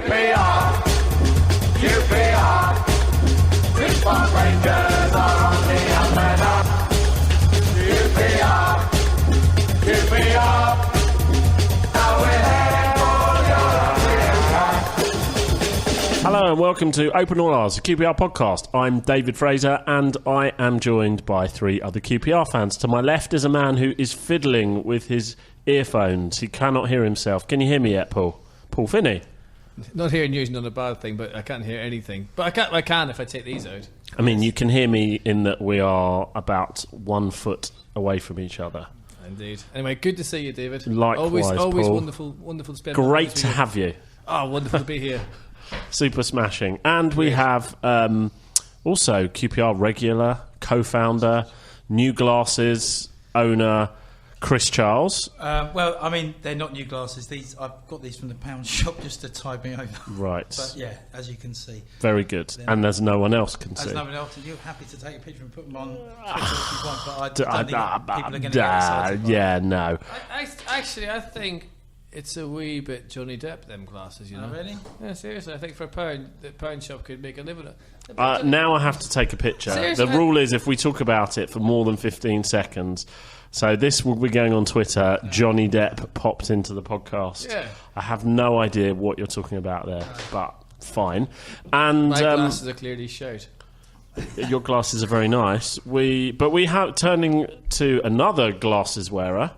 QPR, QPR, Six Park Rangers are on the up and up. QPR, QPR, now we're heading for European Cup. Hello and welcome to Open All Hours, a QPR podcast. I'm David Fraser and I am joined by three other QPR fans. To my left is a man who is fiddling with his earphones. He cannot hear himself. Can you hear me yet, Paul? Paul Finney. Not hearing you is not a bad thing, but I can't hear anything. But I can if I take these out. I mean, you can hear me in that we are about 1 foot away from each other. Indeed. Anyway, good to see you, David. Likewise, always Paul. wonderful to spend. Great to have you. Oh, wonderful to be here. Super smashing. And we have also QPR regular, co-founder, New Glasses owner, Chris Charles. Well, I mean, they're not new glasses. I've got these from the pound shop just to tide me over. Right. But yeah, as you can see. Very good. And there's no one else can see. As no one else, you're happy to take a picture and put them on Twitter if you want, but I don't think people are going to get excited by yeah, no. I think it's a wee bit Johnny Depp, them glasses, you know. Oh, really? Yeah, seriously. I think for a pound, the pound shop could make a living. Now I have to take a picture. Seriously? The rule is if we talk about it for more than 15 seconds... So this will be going on Twitter. Johnny Depp popped into the podcast. Yeah. I have no idea what you're talking about there, but fine. And my glasses are clearly showed. Your glasses are very nice. We have turning to another glasses wearer.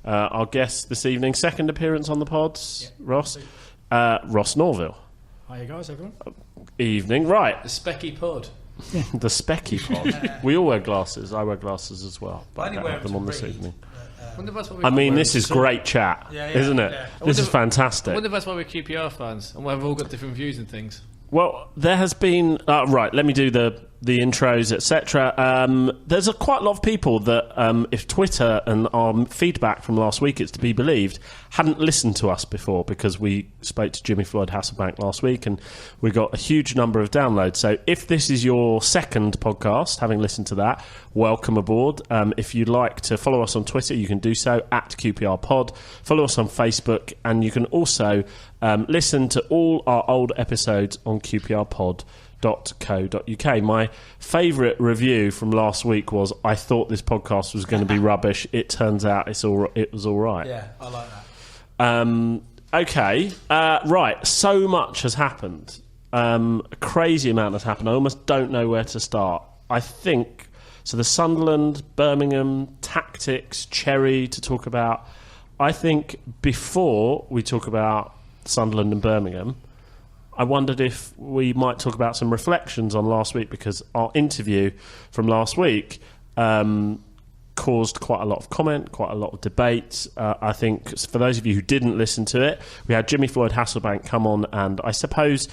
Our guest this evening, second appearance on the pods. Yeah. Ross Norville. Hiya guys, everyone. Evening, right? The specky pod. The specky pod. We all wear glasses. I wear glasses as well, but I don't have them on this evening. I mean, this is great chat, isn't it? Yeah. This is fantastic. I wonder if that's why we're QPR fans and we've all got different views and things. Well, there has been... right, let me do the intros, etc. There's quite a lot of people that, if Twitter and our feedback from last week is to be believed, hadn't listened to us before because we spoke to Jimmy Floyd Hasselbank last week and we got a huge number of downloads. So if this is your second podcast, having listened to that, welcome aboard. If you'd like to follow us on Twitter, you can do so, at QPR Pod. Follow us on Facebook, and you can also listen to all our old episodes on qprpod.co.uk. My favourite review from last week was, I thought this podcast was going to be rubbish. It turns out it was all right. Yeah, I like that. Okay, right. So much has happened. A crazy amount has happened. I almost don't know where to start. I think... So the Sunderland, Birmingham, tactics, Cherry to talk about. I think before we talk about Sunderland and Birmingham, I wondered if we might talk about some reflections on last week, because our interview from last week caused quite a lot of comment, quite a lot of debate. I think for those of you who didn't listen to it, we had Jimmy Floyd Hasselbank come on and I suppose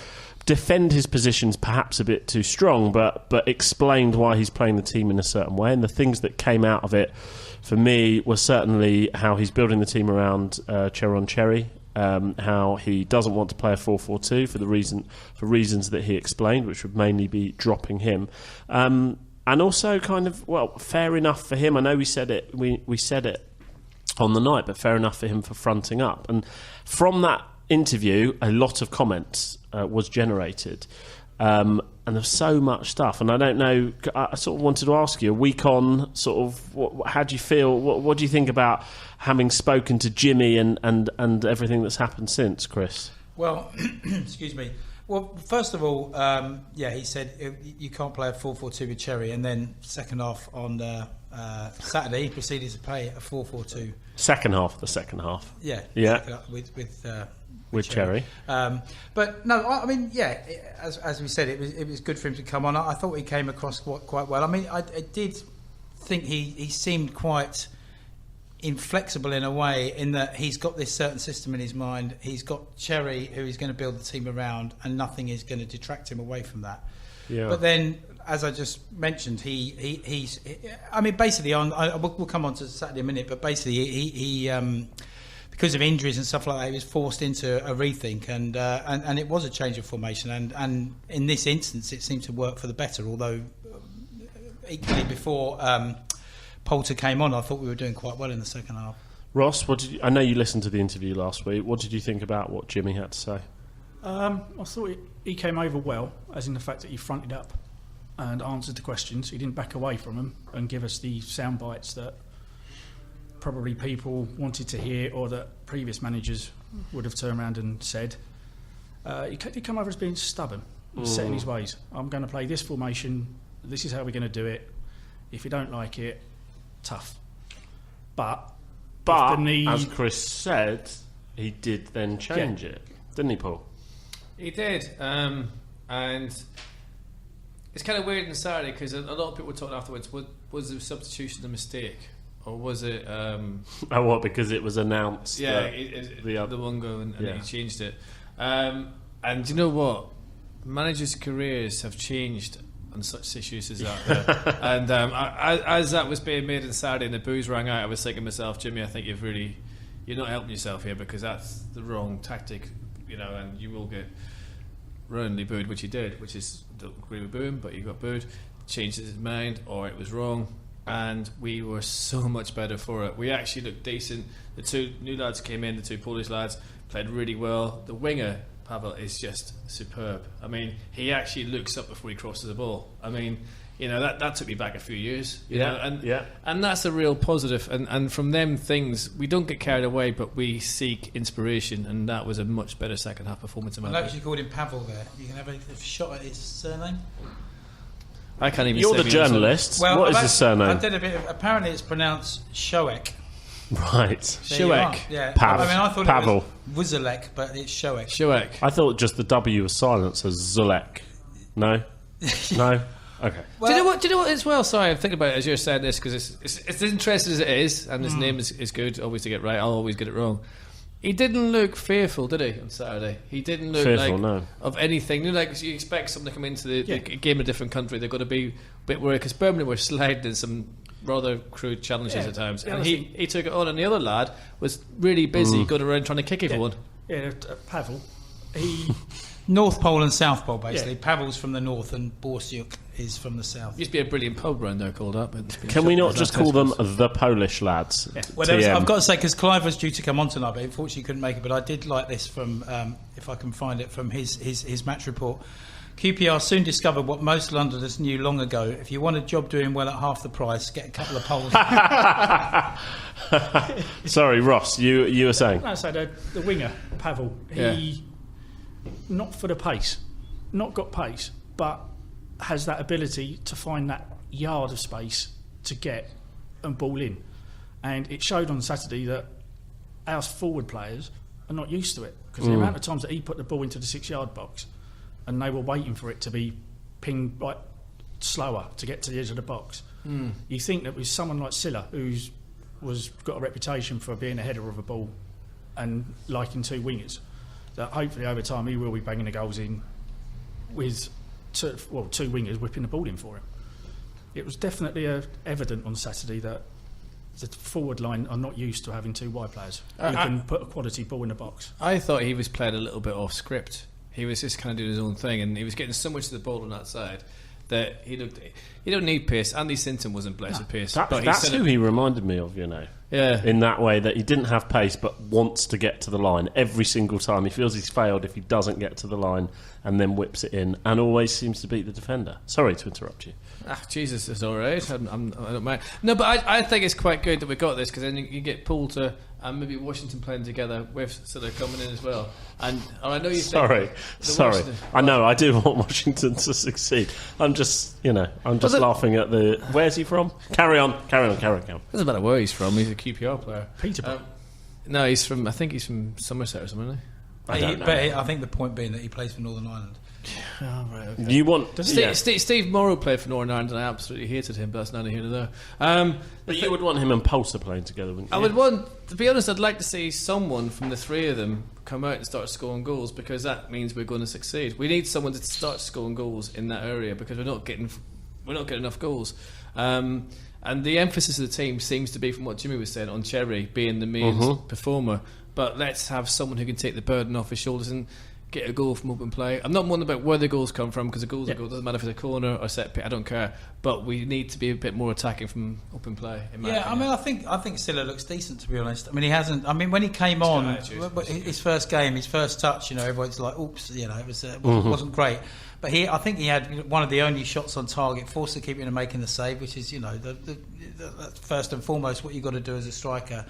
defend his positions perhaps a bit too strong, but explained why he's playing the team in a certain way. And the things that came out of it for me was certainly how he's building the team around Cherry, how he doesn't want to play a 4-4-2 for reasons that he explained, which would mainly be dropping him. And also kind of, well, fair enough for him. I know we said it on the night, but fair enough for him for fronting up. And from that interview, a lot of comments was generated. And there's so much stuff. And I don't know, I sort of wanted to ask you, a week on, sort of, how do you feel? What do you think about having spoken to Jimmy and everything that's happened since, Chris? Well, excuse me. Well, first of all, he said you can't play a 4-4-2 with Cherry, and then second half on Saturday he proceeded to play a 4-4-2. Second half. Yeah. With Cherry. But no, I mean, yeah, as we said, it was good for him to come on. I thought he came across quite well. I mean, I did think he seemed quite inflexible in a way, in that he's got this certain system in his mind. He's got Cherry, who he's going to build the team around, and nothing is going to detract him away from that. Yeah. But then, as I just mentioned, he's. I mean, basically, we'll come on to Saturday in a minute. But basically, he because of injuries and stuff like that, he was forced into a rethink, and it was a change of formation. And in this instance, it seemed to work for the better. Although equally before Poulter came on, I thought we were doing quite well in the second half. Ross, I know you listened to the interview last week. What did you think about what Jimmy had to say? I thought he came over well, as in the fact that he fronted up and answered the questions. He didn't back away from them and give us the sound bites that probably people wanted to hear or that previous managers would have turned around and said. He come over as being stubborn, set in his ways. I'm going to play this formation, this is how we're going to do it. If you don't like it, tough. But as Chris said, he did then change it, didn't he, Paul? He did, and it's kind of weird on Saturday because a lot of people were talking afterwards. Was the substitution a mistake, or was it? Because it was announced. Yeah, the one go and he changed it. And you know what? Managers' careers have changed on such issues as that. And as that was being made on Saturday and the boos rang out, I was thinking to myself, Jimmy, I think you're not helping yourself here because that's the wrong tactic, and you will get roundly booed, which he did, which is, don't agree with booing, but he got booed, changed his mind, or it was wrong, and we were so much better for it. We actually looked decent. The two new lads came in, the two Polish lads, played really well. The winger, Pavel, is just superb. I mean, he actually looks up before he crosses the ball. I mean, that took me back a few years. And that's a real positive. And from them things, we don't get carried away, but we seek inspiration. And that was a much better second half performance. I noticed you called him Pavel there. You can have a shot at his surname. I can't even. You're say the journalist. Well, what is his surname? I did a bit of. Apparently, it's pronounced Shoek. Right. Shoek. Yeah. Pav. I mean, I thought Pavel. it was Wuzalek, but it's Shoek. Shoek. I thought just the W was silent, so Zulek. No? No? Okay. Well, do you know what as well? Sorry, I'm thinking about it as you're saying this because it's as interesting as it is, and his name is good. Always to get right. I'll always get it wrong. He didn't look fearful, did he, on Saturday? He didn't look fearful, of anything. Like you expect someone to come into the game in a different country, they've got to be a bit worried because Birmingham were sliding in some rather crude challenges at times, and he took it on. And the other lad was really busy going around trying to kick everyone. Yeah, Pavel. North Pole and South Pole, basically. Yeah. Pavel's from the north and Borsiuk is from the south. Used to be a brilliant pub round there called up. Can we not just call them the Polish lads? Yeah. Well, I've got to say, because Clive was due to come on tonight, but unfortunately couldn't make it. But I did like this from, if I can find it, from his match report. QPR soon discovered what most Londoners knew long ago. If you want a job doing well at half the price, get a couple of Poles. Sorry, Ross, you were saying? No, so the winger, Pavel, he... not for the pace, not got pace, but has that ability to find that yard of space to get and ball in. And it showed on Saturday that our forward players are not used to it because the amount of times that he put the ball into the 6-yard box and they were waiting for it to be pinged slower to get to the edge of the box. You think that with someone like Silla, who's got a reputation for being a header of a ball and liking two wingers, that hopefully over time he will be banging the goals in with two wingers whipping the ball in for him. It was definitely evident on Saturday that the forward line are not used to having two wide players who can put a quality ball in the box. I thought he was playing a little bit off script. He was just kind of doing his own thing, and he was getting so much of the ball on that side that he don't need pace. Andy Sinton wasn't blessed with pace. That's who he reminded me of, Yeah. In that way, that he didn't have pace but wants to get to the line every single time. He feels he's failed if he doesn't get to the line and then whips it in and always seems to beat the defender. Sorry to interrupt you. Jesus, it's all right. I don't mind. No, but I think it's quite good that we got this because then you get Poole to and maybe Washington playing together with sort of coming in as well. And I know you. Sorry. I know I do want Washington to succeed. I'm just laughing at the. Where's he from? Carry on. Doesn't matter where he's from. He's a QPR player. Peterborough. No, he's from. I think he's from Somerset or something. Isn't he? I think the point being that he plays for Northern Ireland. Oh, right, okay. You want Steve Morrow played for Northern Ireland and I absolutely hated him, but that's neither here nor there. But you would want him and Pulsar playing together, wouldn't you? I would want, to be honest, I'd like to see someone from the three of them come out and start scoring goals because that means we're going to succeed. We need someone to start scoring goals in that area because we're not getting enough goals. And the emphasis of the team seems to be, from what Jimmy was saying, on Cherry being the main performer. But let's have someone who can take the burden off his shoulders. And get a goal from open play. I'm not worried about where the goals come from, because the goals are goal. Doesn't matter if it's a corner or set pick. I don't care. But we need to be a bit more attacking from open play. In my opinion. I mean, I think Silla looks decent, to be honest. I mean, he hasn't. I mean, when he came on, his first game, his first touch, everyone's like, "Oops," it wasn't great. But I think he had one of the only shots on target, forced the keeper into making the save, which is that's first and foremost what you've got to do as a striker.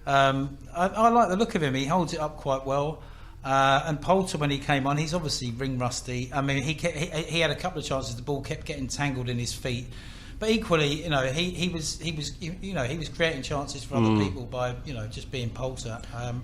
I like the look of him. He holds it up quite well. And Poulter, when he came on, he's obviously ring rusty. I mean, he had a couple of chances. The ball kept getting tangled in his feet, but equally, he was creating chances for other people by just being Poulter.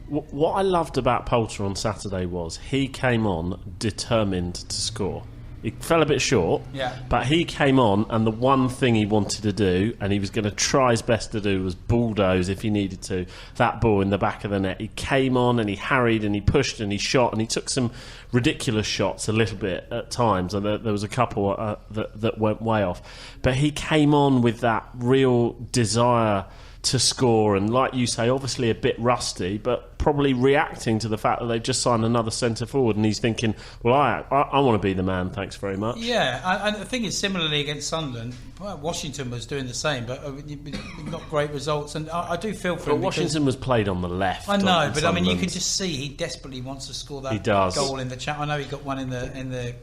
What I loved about Poulter on Saturday was he came on determined to score. He fell a bit short, but he came on, and the one thing he wanted to do, and he was going to try his best to do, was bulldoze if he needed to that ball in the back of the net. He came on and he harried and he pushed and he shot, and he took some ridiculous shots a little bit at times, and there was a couple that went way off. But he came on with that real desire to score, and like you say, obviously a bit rusty, but probably reacting to the fact that they've just signed another centre forward, and he's thinking, well, I want to be the man, thanks very much. And the thing is, similarly against Sunderland, Washington was doing the same, but not great results, and I do feel for him. Washington was played on the left. I know, but I mean, you can just see he desperately wants to score that goal in the chat. I know he got one in the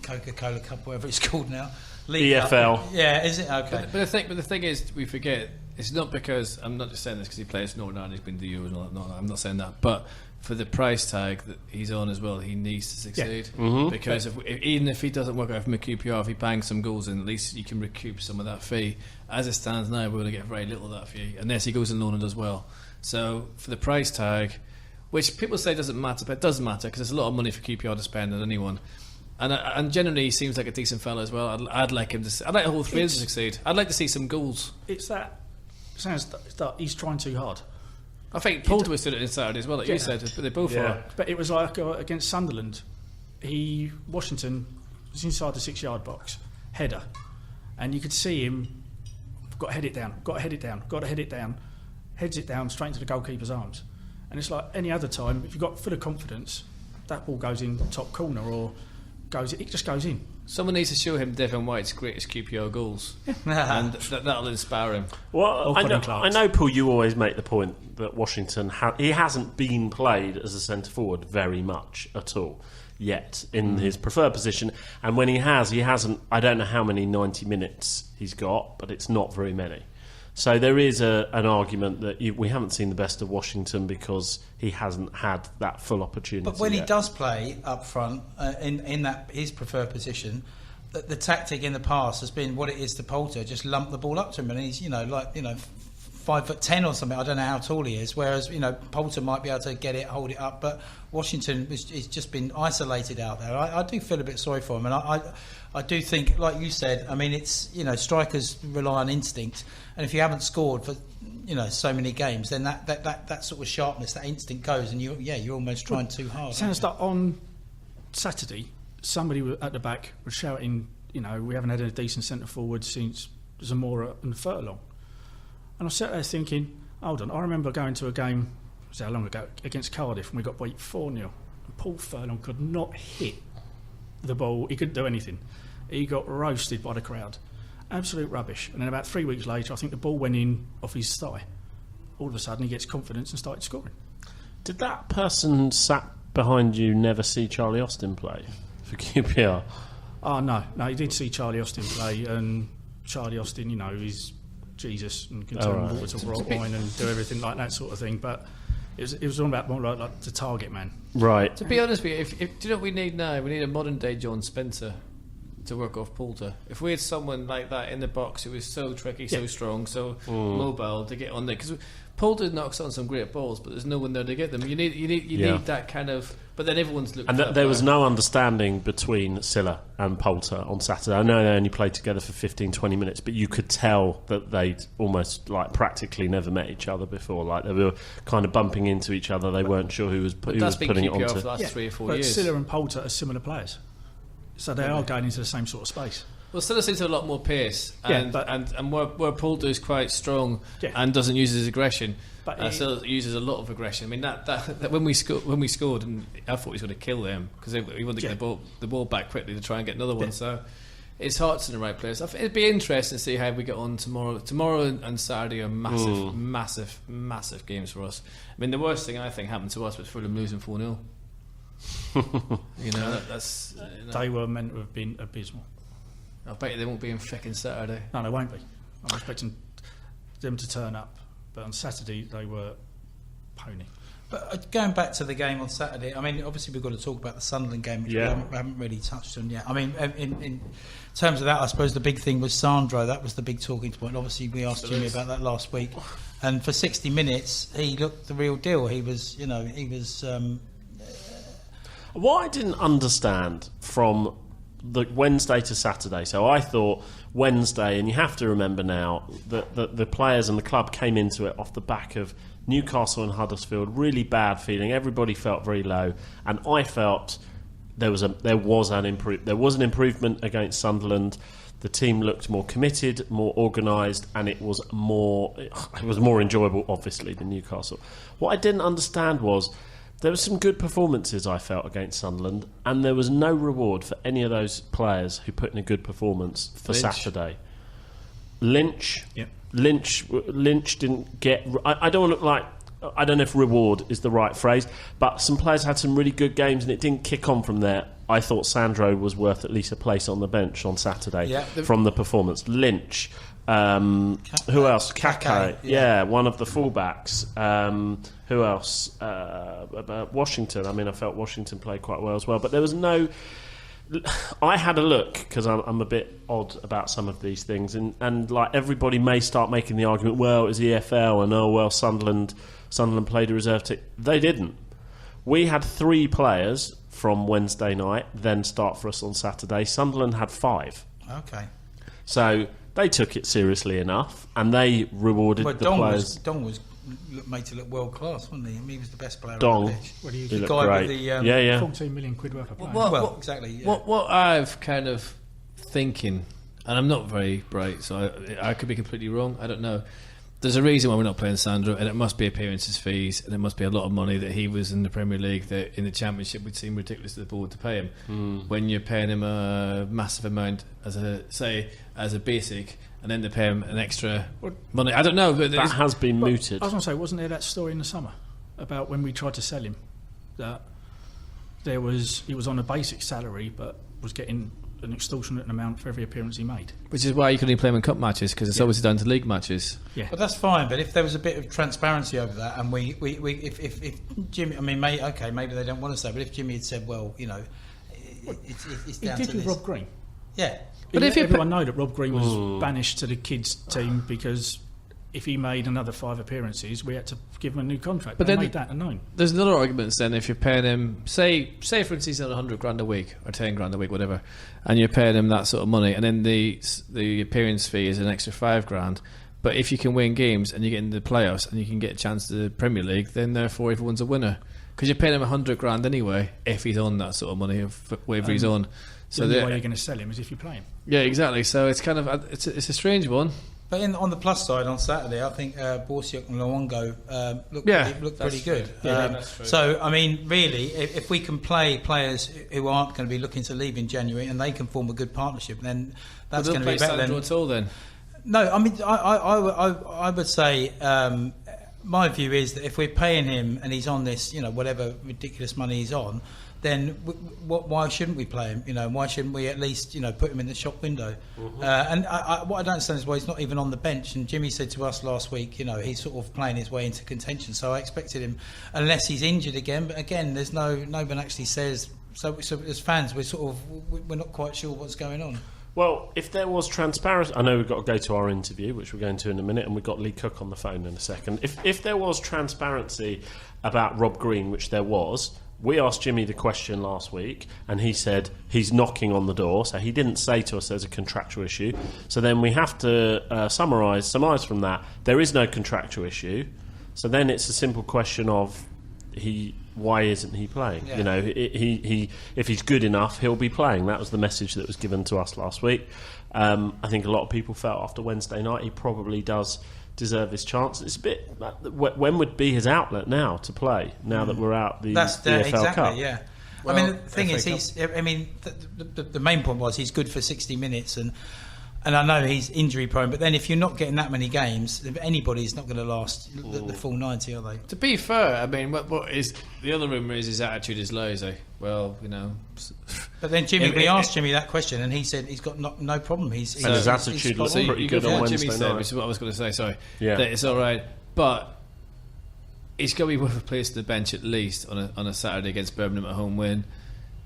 Coca-Cola Cup, whatever it's called now. EFL. Yeah, is it? Okay. But the thing is, we forget, it's not because, I'm not just saying this because he plays Northern Ireland, he's been to the Euros and all that, no, I'm not saying that, but for the price tag that he's on as well, he needs to succeed. Because even if he doesn't work out from a QPR, if he bangs some goals in, at least you can recoup some of that fee. As it stands now, we're going to get very little of that fee, unless he goes in loan and does well. So for the price tag, which people say doesn't matter, but it does matter because there's a lot of money for QPR to spend on anyone. And generally, he seems like a decent fella as well. I'd like him to. I'd like all three of them to succeed. I'd like to see some goals. It's that sounds that he's trying too hard. I think Poulter was doing it in Saturday as well, like you said, but they both are. But it was like against Sunderland. Washington was inside the 6-yard box, header, and you could see him. Got to head it down. Heads it down straight into the goalkeeper's arms, and it's like any other time. If you've got full of confidence, that ball goes in top corner or it just goes in. Someone needs to show him Devon White's greatest QPR goals, and that'll inspire him. Well, I know, Paul, you always make the point that Washington he hasn't been played as a centre forward very much at all yet in his preferred position, and when he hasn't. I don't know how many 90 minutes he's got, but it's not very many. So there is an argument that we haven't seen the best of Washington because he hasn't had that full opportunity. But when he does play up front in that his preferred position, the tactic in the past has been what it is to Poulter, just lump the ball up to him, and he's 5'10" or something. I don't know how tall he is. Whereas Poulter might be able to get it, hold it up, but Washington has just been isolated out there. I do feel a bit sorry for him, and I do think, like you said, I mean, it's strikers rely on instinct, and if you haven't scored for so many games, then that sort of sharpness, that instinct goes, and you're almost trying too hard. Sounds like on Saturday, somebody at the back was shouting, we haven't had a decent centre forward since Zamora and Furlong. And I sat there thinking, hold on, I remember going to a game, how long ago, against Cardiff, and we got beat 4-0. And Paul Furlong could not hit the ball. He couldn't do anything. He got roasted by the crowd. Absolute rubbish. And then about 3 weeks later, I think the ball went in off his thigh. All of a sudden, he gets confidence and started scoring. Did that person sat behind you never see Charlie Austin play for QPR? Oh, no, he did see Charlie Austin play, and Charlie Austin, is Jesus and can turn water to rock wine and do everything like that sort of thing. But it was all about more like the target man. Right. To be honest with you, do you know what we need now? We need a modern day John Spencer to work off Poulter. If we had someone like that in the box who was so tricky, so strong, so mobile to get on there, because Poulter knocks on some great balls, but there's no one there to get them. You need that kind of. But then everyone's looking. And there was no understanding between Silla and Poulter on Saturday. I know they only played together for 15-20 minutes, but you could tell that they'd almost practically never met each other before. Like they were kind of bumping into each other. They weren't sure who was putting it onto. For the last 3 or 4 years. But Silla and Poulter are similar players, so they are going into the same sort of space. Well, Still seems to have a lot more pace, and where Poulter is quite strong and doesn't use his aggression, but still uses a lot of aggression. I mean, that when we scored, and I thought he was going to kill them because he wanted to get the ball back quickly to try and get another one. So his heart's in the right place. It'd be interesting to see how we get on tomorrow. Tomorrow and Saturday are massive games for us. I mean, the worst thing I think happened to us was Fulham losing 4-0. That's they were meant to have been abysmal. I bet you they won't be in frickin' Saturday. No, they won't be. I'm expecting them to turn up, but on Saturday they were pony. But going back to the game on Saturday, I mean, obviously we've got to talk about the Sunderland game, which we haven't really touched on yet. I mean, in terms of that, I suppose the big thing was Sandro. That was the big talking point. Obviously, we asked Jimmy about that last week, and for 60 minutes, he looked the real deal. He was. What I didn't understand from the Wednesday to Saturday, so I thought Wednesday, and you have to remember now that the players and the club came into it off the back of Newcastle and Huddersfield, really bad feeling. Everybody felt very low, and I felt there was an improvement against Sunderland. The team looked more committed, more organised, and it was more enjoyable, obviously, than Newcastle. What I didn't understand was there were some good performances I felt against Sunderland, and there was no reward for any of those players who put in a good performance for Saturday. Lynch didn't get. I don't want to look like. I don't know if reward is the right phrase, but some players had some really good games, and it didn't kick on from there. I thought Sandro was worth at least a place on the bench on Saturday from the performance. Lynch. Who else? Kake, one of the fullbacks. Who else? Washington. I mean, I felt Washington played quite well as well, but there was no. I had a look because I'm a bit odd about some of these things, and like everybody may start making the argument, well, it was EFL, and Sunderland played a reserve team. They didn't. We had 3 players from Wednesday night then start for us on Saturday. Sunderland had 5. Okay. So they took it seriously enough, and they rewarded the players. Dong was made to look world class, wasn't he? I mean, he was the best player Dong, on the pitch. What do you he think? looked great. With the 14 million quid worth of players. Well, exactly. Yeah. What I've kind of thinking, and I'm not very bright, so I could be completely wrong. I don't know. There's a reason why we're not playing Sandro, and it must be appearances fees, and it must be a lot of money that he was in the Premier League that in the Championship would seem ridiculous to the board to pay him when you're paying him a massive amount as a basic, and then they pay him an extra money. I don't know, but that has been mooted. I was going to say, wasn't there that story in the summer about when we tried to sell him that he was on a basic salary but was getting an extortionate amount for every appearance he made, which is why you couldn't play him in cup matches because it's obviously down to league matches. Yeah, but that's fine. But if there was a bit of transparency over that, and if Jimmy, I mean, maybe they don't want to say, but if Jimmy had said, well, it's down he to did with this. Rob Green. Yeah, but if everyone know that Rob Green was banished to the kids team because if he made another 5 appearances, we had to give him a new contract. But they made that known. There's another argument then if you're paying him, say for instance, he's on 100 grand a week or 10 grand a week, whatever, and you're paying him that sort of money, and then the appearance fee is an extra 5 grand. But if you can win games and you get into the playoffs and you can get a chance to the Premier League, then therefore everyone's a winner because you're paying him 100 grand anyway if he's on that sort of money, whatever he's on. So the only way you're going to sell him is if you play him. Yeah, exactly. So it's kind of it's a strange one. But on the plus side, on Saturday, I think Borsiak and Luongo looked pretty good. Yeah, that's true. So, I mean, really, if we can play players who aren't going to be looking to leave in January and they can form a good partnership, then that's going to be better than... at all, then? No, I mean, I would say... my view is that if we're paying him and he's on this, whatever ridiculous money he's on, then why shouldn't we play him? Why shouldn't we at least, put him in the shop window? And what I don't understand is why he's not even on the bench. And Jimmy said to us last week, he's sort of playing his way into contention. So I expected him, unless he's injured again. But again, there's no one actually says. So as fans, we're not quite sure what's going on. Well, if there was transparency, I know we've got to go to our interview, which we're going to in a minute, and we've got Lee Cook on the phone in a second. If there was transparency about Rob Green, which there was, we asked Jimmy the question last week, and he said he's knocking on the door, so he didn't say to us there's a contractual issue. So then we have to surmise from that there is no contractual issue. So then it's a simple question of why isn't he playing? Yeah. You know, he if he's good enough, he'll be playing. That was the message that was given to us last week. I think a lot of people felt after Wednesday night he probably does deserve his chance. It's a bit. When would be his outlet now to play? Now that we're out the EFL exactly, Cup. Yeah. Well, I mean, the thing is, FA the main point was he's good for 60 minutes, and I know he's injury prone. But then, if you're not getting that many games, anybody's not going to last the full 90, are they? To be fair, I mean, what is the other rumour is his attitude is low. So, well, you know. But then we asked Jimmy that question, and he said he's got no problem. And his attitude looks pretty good on Wednesday Jimmy night. said, which is what I was going to say. Sorry, Yeah. that it's all right, but it's got to be worth a place to the bench at least on a Saturday against Birmingham at home when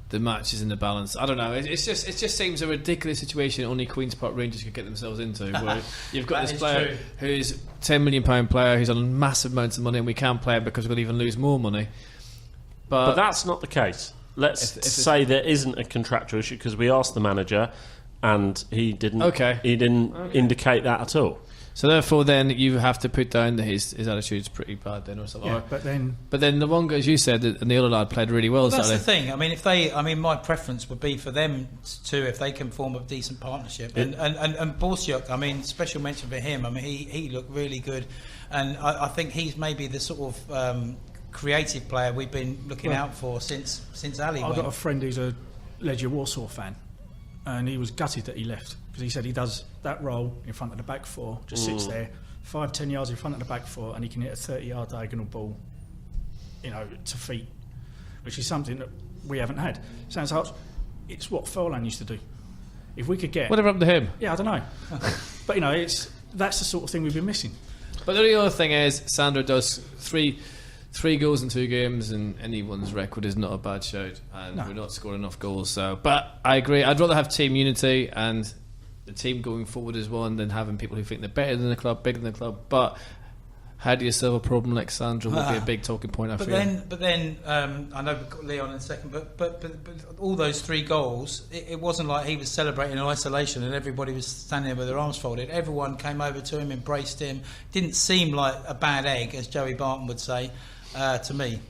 the match is in the balance. I don't know. It just seems a ridiculous situation only Queen's Park Rangers could get themselves into. Where you've got this player who's £10 million player who's on massive amounts of money, and we can't play him because we're going to even lose more money. But that's not the case. Let's say there isn't a contractual issue, because we asked the manager and he didn't. Okay. He didn't indicate that at all. So therefore, then you have to put down that his attitude's pretty bad then, or something. Yeah, but then the one, as you said, and the other lad played really well. That's Saturday. the thing. I mean, my preference would be for them to, if they can form a decent partnership. And Borsiuk, I mean, special mention for him. I mean, he looked really good, and I think he's maybe the sort of creative player we've been looking out for since Ali. I've got a friend who's a Legia Warsaw fan, and he was gutted that he left, because he said he does that role in front of the back four, just sits there 5-10 yards in front of the back four, and he can hit a 30-yard diagonal ball, you know, to feet, which is something that we haven't had. Sounds like it's what Furlan used to do. If we could get Whatever happened to him? yeah, I don't know, but you know, that's the sort of thing we've been missing. But the other thing is, Sandro does three goals in 2 games, and anyone's record is not a bad shout, and we're not scoring enough goals. So, but I agree. I'd rather have team unity and the team going forward as one than having people who think they're better than the club, bigger than the club. But how do you solve a problem like Sandro would be a big talking point. I feel. But then, I know we've got Leon in a second. But all those 3 goals, it wasn't like he was celebrating in isolation and everybody was standing there with their arms folded. Everyone came over to him, embraced him. Didn't seem like a bad egg, as Joey Barton would say. To me.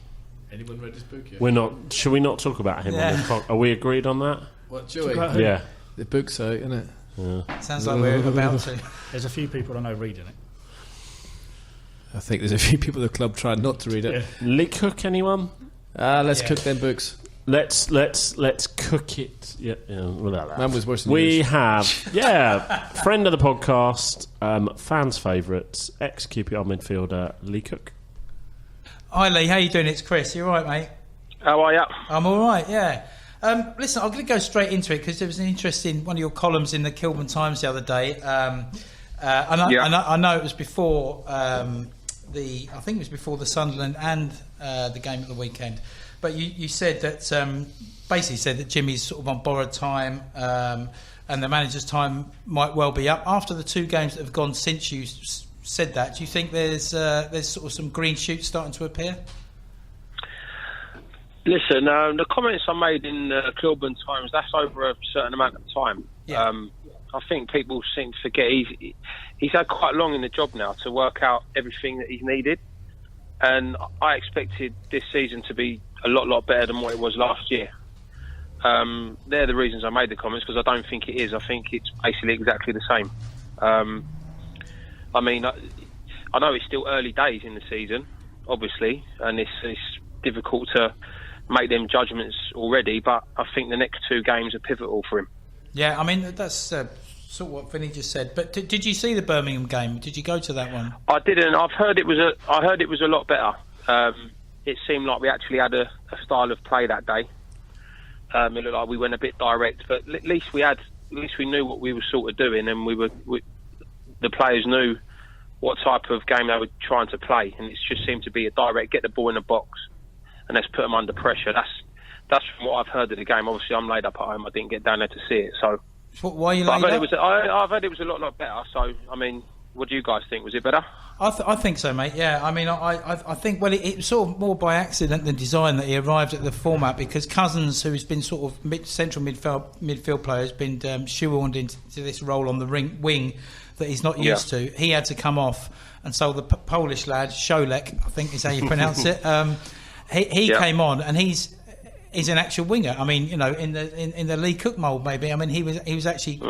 Anyone read this book yet? We're not. Should we not talk about him on this podcast? Are we agreed on that? What, Joey? Yeah. The book's out, isn't it? Yeah. Sounds like we're about to. There's a few people I know reading it. I think there's a few people at the club trying not to read it. Yeah. Lee Cook, anyone? Let's cook them books. Let's cook it. Yeah, without that. Man was worse than We yours. have, friend of the podcast, fans' favourites, ex-QPR midfielder Lee Cook. Hi Lee, how you doing? It's Chris. You all right, mate? How are you? I'm all right, yeah. Listen, I'm going to go straight into it because there was an interesting one of your columns in the Kilburn Times the other day. I know it was before I think it was before the Sunderland and the game at the weekend. But you said that basically said that Jimmy's sort of on borrowed time, and the manager's time might well be up after the 2 games that have gone since you said that. Do you think there's sort of some green shoots starting to appear? Listen, the comments I made in Kilburn Times, that's over a certain amount of time. Yeah. I think people seem to forget he's had quite long in the job now to work out everything that he's needed. And I expected this season to be a lot better than what it was last year. They're the reasons I made the comments, because I don't think it is. I think it's basically exactly the same. I mean, I know it's still early days in the season, obviously, and it's difficult to make them judgments already, but I think the next 2 games are pivotal for him. Yeah, I mean, that's sort of what Finney just said. But did you see the Birmingham game? Did you go to that one? I didn't. I heard it was a lot better. It seemed like we actually had a style of play that day. It looked like we went a bit direct, but at least we knew what we were sort of doing, and the players knew what type of game they were trying to play, and it just seemed to be a direct, get the ball in the box, and let's put them under pressure. That's from what I've heard of the game. Obviously, I'm laid up at home. I didn't get down there to see it. So, why are you but laid up? I've heard it was a lot better. So, I mean, what do you guys think? Was it better? I think so, mate. Yeah, I mean, I think it was sort of more by accident than design that he arrived at the format, because Cousins, who's been sort of central midfield player, has been shoehorned into this role on the wing that he's not used to. He had to come off, and so the Polish lad Szolek, I think is how you pronounce it. he came on and he's an actual winger. I mean, you know, in the Lee Cook mould, maybe. I mean, he was actually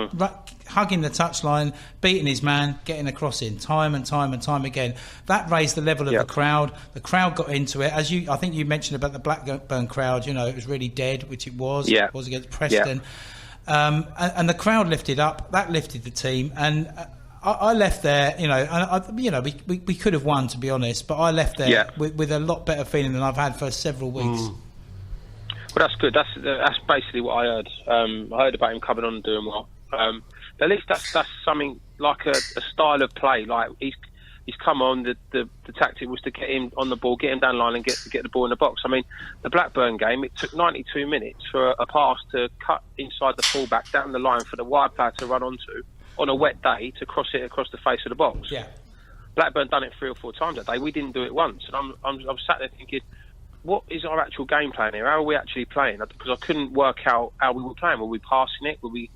hugging the touchline, beating his man, getting a cross in time and time again. That raised the level of the crowd. The crowd got into it. I think you mentioned about the Blackburn crowd. You know, it was really dead, which it was. Yeah. It was against Preston, and the crowd lifted up. That lifted the team, and I left there. You know, and we could have won, to be honest, but I left there with a lot better feeling than I've had for several weeks. Well, that's good. That's basically what I heard. I heard about him coming on and doing well. At least that's something like a style of play. Like he's come on. The tactic was to get him on the ball, get him down the line, and get the ball in the box. I mean, the Blackburn game, it took 92 minutes for a pass to cut inside the fullback down the line for the wide player to run onto on a wet day to cross it across the face of the box. Yeah, Blackburn done it 3 or 4 times that day. We didn't do it once, and I'm sat there thinking, what is our actual game plan here? How are we actually playing? Because I couldn't work out how we were playing. Were we passing it? Were we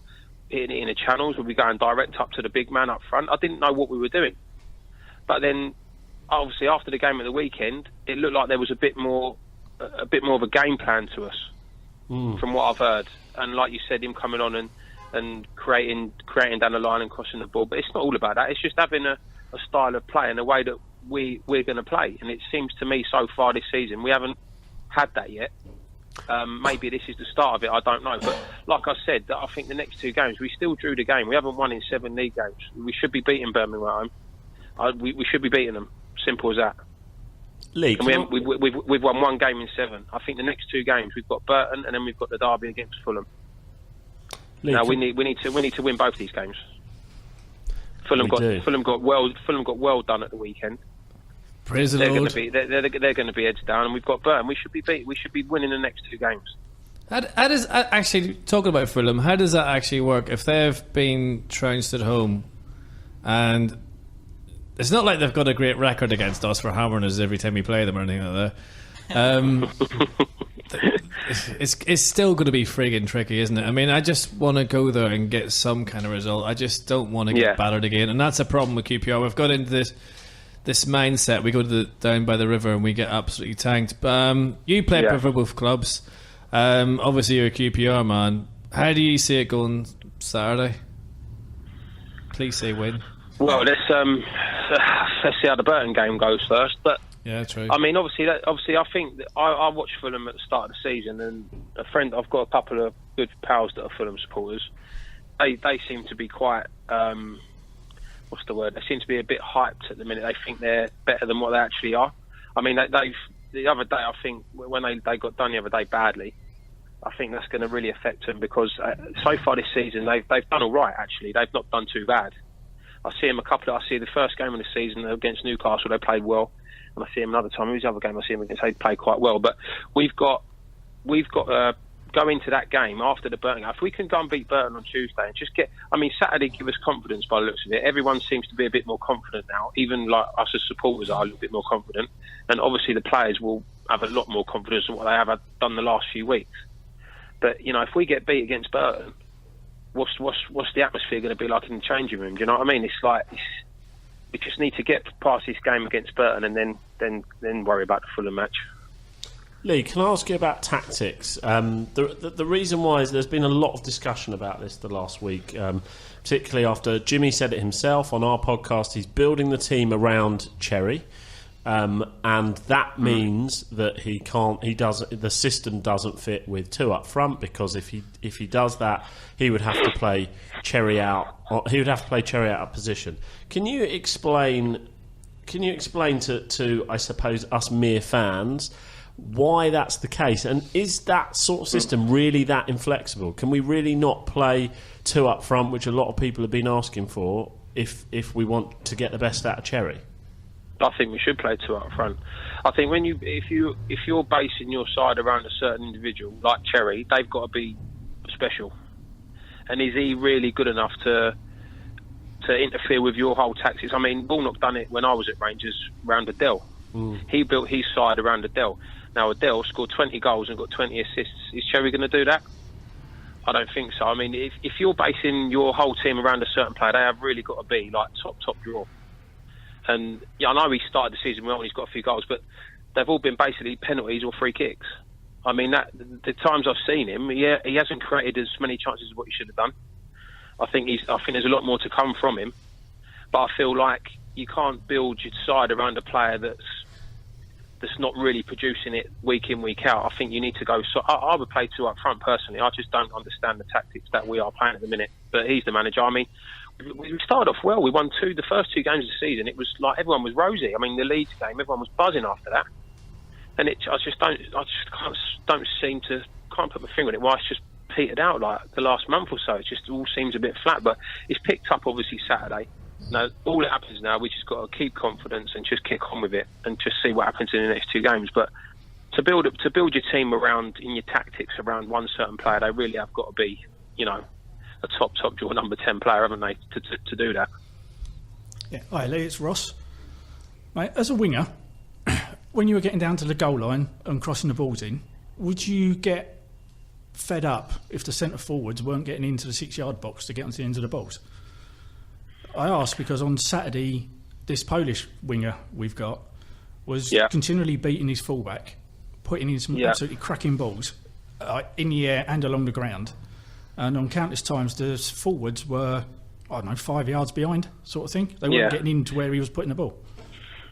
hitting it in the channels? Were we going direct up to the big man up front? I didn't know what we were doing. But then, obviously, after the game at the weekend, it looked like there was a bit more of a game plan to us, from what I've heard. And like you said, him coming on and creating down the line and crossing the ball. But it's not all about that. It's just having a style of play and a way that we're going to play. And it seems to me so far this season we haven't had that yet. Maybe this is the start of it, I don't know. But like I said, I think the next 2 games, we still drew the game. We haven't won in 7 league games. We should be beating Birmingham at home. We should be beating them. Simple as that. League. And we've won 1 game in 7. I think the next 2 games we've got Burton and then we've got the derby against Fulham. League. Now we need to win both these games. Fulham got well done at the weekend. Praise the Lord. They're going to be heads down, and we've got Burton. We should be winning the next 2 games. How does actually, talking about Fulham, how does that actually work if they've been trounced at home, and it's not like they've got a great record against us for hammering us every time we play them or anything like that. It's still going to be frigging tricky, isn't it? I mean, I just want to go there and get some kind of result. I just don't want to get battered again, and that's a problem with QPR. We've got into this mindset. We go to down by the river and we get absolutely tanked. You play for both clubs. Obviously, you're a QPR man. How do you see it going Saturday? Please say win. Well, let's see how the Burton game goes first. But yeah, true. I mean, obviously, I think that I watched Fulham at the start of the season, and I've got a couple of good pals that are Fulham supporters. They seem to be quite. What's the word? They seem to be a bit hyped at the minute. They think they're better than what they actually are. I mean, the other day, I think when they got done the other day badly, I think that's going to really affect them because so far this season they've done all right. Actually, they've not done too bad. I see them I see the first game of the season against Newcastle, they played well, and I see them another time. Who's the other game I see them against? They played quite well. But we've got go into that game after the Burton. If we can go and beat Burton on Tuesday and just Saturday give us confidence by the looks of it. Everyone seems to be a bit more confident now. Even like us as supporters are a little bit more confident, and obviously the players will have a lot more confidence than what they have done the last few weeks. But you know, if we get beat against Burton, what's the atmosphere going to be like in the changing room? Do you know what I mean? It's like we just need to get past this game against Burton and then worry about the Fulham match. Lee, can I ask you about tactics? The reason why is there's been a lot of discussion about this the last week, particularly after Jimmy said it himself on our podcast. He's building the team around Cherry, and that means that the system doesn't fit with 2 up front, because if he does that, he would have to play Cherry out. He would have to play Cherry out of position. Can you explain to I suppose us mere fans why that's the case, and is that sort of system really that inflexible? Can we really not play 2 up front, which a lot of people have been asking for, if we want to get the best out of Cherry? I think we should play 2 up front. I think if you're basing your side around a certain individual like Cherry, they've got to be special. And is he really good enough to interfere with your whole tactics? I mean, Balnock done it when I was at Rangers round Adele. He built his side around Adele. Now Adele scored 20 goals and got 20 assists. Is Cherry going to do that? I don't think so. I mean, if you're basing your whole team around a certain player, they have really got to be like top draw. And yeah, I know he started the season well and he's got a few goals, but they've all been basically penalties or free kicks. I mean, the times I've seen him, he hasn't created as many chances as what he should have done. I think there's a lot more to come from him, but I feel like you can't build your side around a player that's not really producing it week in, week out. I think you need to go. So I would play 2 up front personally. I just don't understand the tactics that we are playing at the minute. But he's the manager. I mean, we started off well. We won the first 2 games of the season. It was like everyone was rosy. I mean, the Leeds game, everyone was can't put my finger on it. Why it's just petered out like the last month or so. It just all seems a bit flat. But it's picked up obviously Saturday. Now, all that happens now, we just got to keep confidence and just kick on with it and just see what happens in the next 2 games. But to build your team around, in your tactics around one certain player, they really have got to be, a top draw number 10 player, haven't they, to do that? Yeah. Hi, Lee, it's Ross. Mate, as a winger, when you were getting down to the goal line and crossing the balls in, would you get fed up if the centre forwards weren't getting into the 6-yard box to get onto the ends of the balls? I ask because on Saturday, this Polish winger we've got was continually beating his fullback, putting in some absolutely cracking balls in the air and along the ground. And on countless times, the forwards were, 5 yards behind, sort of thing. They weren't getting into where he was putting the ball.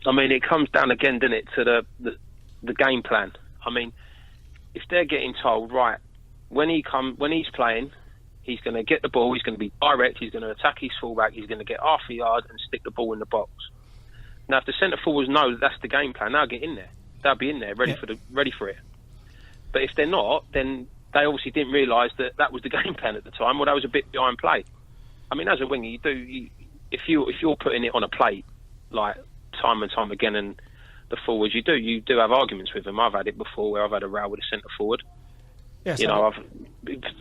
I mean, it comes down again, doesn't it, to the game plan. I mean, if they're getting told, right, when he's playing, he's going to get the ball, he's going to be direct, he's going to attack his fullback, he's going to get half a yard and stick the ball in the box. Now, if the centre forwards know that's the game plan, they'll get in there. They'll be in there, ready for it. But if they're not, then they obviously didn't realise that was the game plan at the time, or that was a bit behind play. I mean, as a winger, if you're putting it on a plate, like time and time again, and the forwards, you do have arguments with them. I've had it before where I've had a row with a centre forward. Yes, I've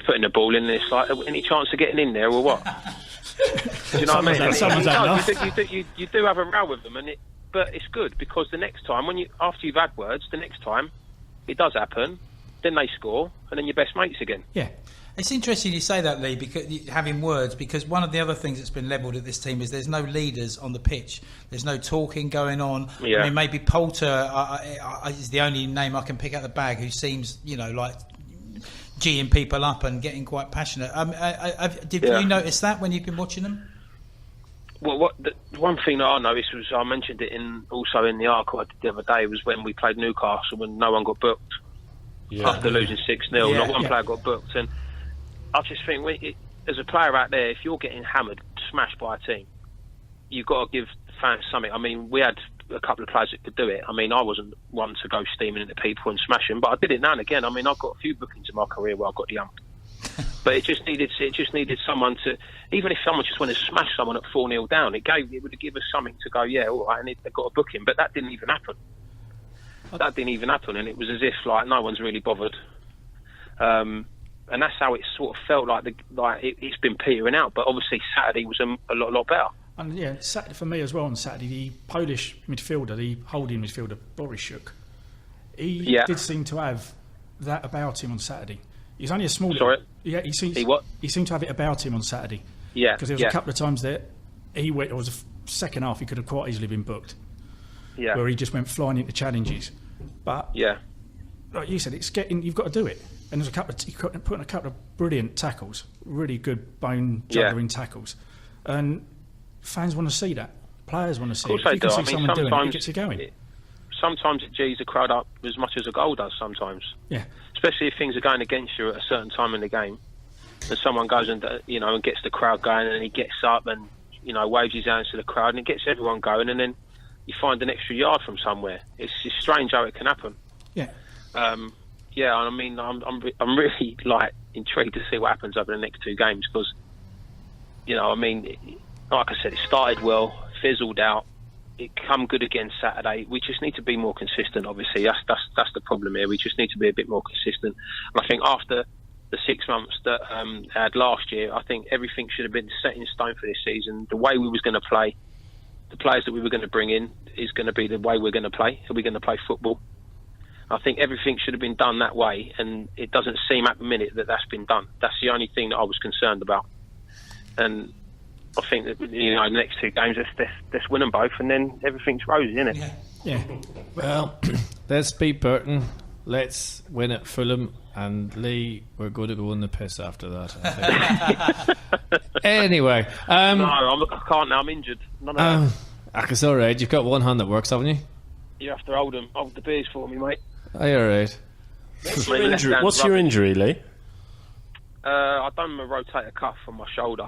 putting the ball in, and it's like, any chance of getting in there or what? Do you know what I mean? You do have a row with them, but it's good because the next time, after you've had words, the next time it does happen, then they score, and then you're best mates again. Yeah. It's interesting you say that, Lee, because having words, because one of the other things that's been levelled at this team is there's no leaders on the pitch. There's no talking going on. Yeah. I mean, maybe Poulter is the only name I can pick out the bag who seems, like geeing people up and getting quite passionate. Did you notice that when you've been watching them? Well, the one thing that I noticed was, I mentioned it also in the article I did the other day, was when we played Newcastle when no one got booked after losing 6-0. Not one player got booked, and I just think, as a player out there, if you're getting hammered, smashed by a team, you've got to give fans something. I mean, we had a couple of players that could do it. I mean, I wasn't one to go steaming into people and smashing, but I did it now and again. I mean, I've got a few bookings in my career where I got the ump. But it just needed someone to, even if someone just went and smashed someone at 4-0 down, it would give us something to go, all right, and they've got a booking. But that didn't even happen. And it was as if no one's really bothered. And that's how it sort of felt like it's been petering out. But obviously Saturday was a lot better. And Saturday for me as well. On Saturday, the Polish midfielder, the holding midfielder Borysiuk, he did seem to have that about him on Saturday. He's only a small. Sorry. Yeah, he seemed to have it about him on Saturday. Yeah, because there was a couple of times that he went. It was a second half. He could have quite easily been booked. Yeah, where he just went flying into challenges. But like you said, it's getting. You've got to do it. And there's he put in a couple of brilliant tackles, really good bone juggling tackles, and fans want to see that. Players want to see it. If you can see someone doing it, it gets you going. Sometimes it G's the crowd up as much as a goal does sometimes. Yeah. Especially if things are going against you at a certain time in the game. And someone goes and gets the crowd going, and he gets up and, waves his hands to the crowd, and it gets everyone going, and then you find an extra yard from somewhere. It's strange how it can happen. Yeah. I mean, I'm really, intrigued to see what happens over the next 2 games because, like I said, it started well, fizzled out. It come good again Saturday. We just need to be more consistent. Obviously, that's the problem here. We just need to be a bit more consistent. And I think after the 6 months that I had last year, I think everything should have been set in stone for this season. The way we was going to play, the players that we were going to bring in, is going to be the way we're going to play. Are we going to play football? I think everything should have been done that way, and it doesn't seem at the minute that that's been done. That's the only thing that I was concerned about. And I think that the next 2 games, let's win them both, and then everything's rosy, isn't it? Yeah. Well, let's beat Burton. Let's win at Fulham. And Lee, we're going to go in the piss after that, I think. Anyway. No, I can't now. I'm injured. None of that. It's all right. You've got one hand that works, haven't you? You have to hold the beers for me, mate. Oh, you're all right. What's your injury, Lee? I done a rotator cuff on my shoulder.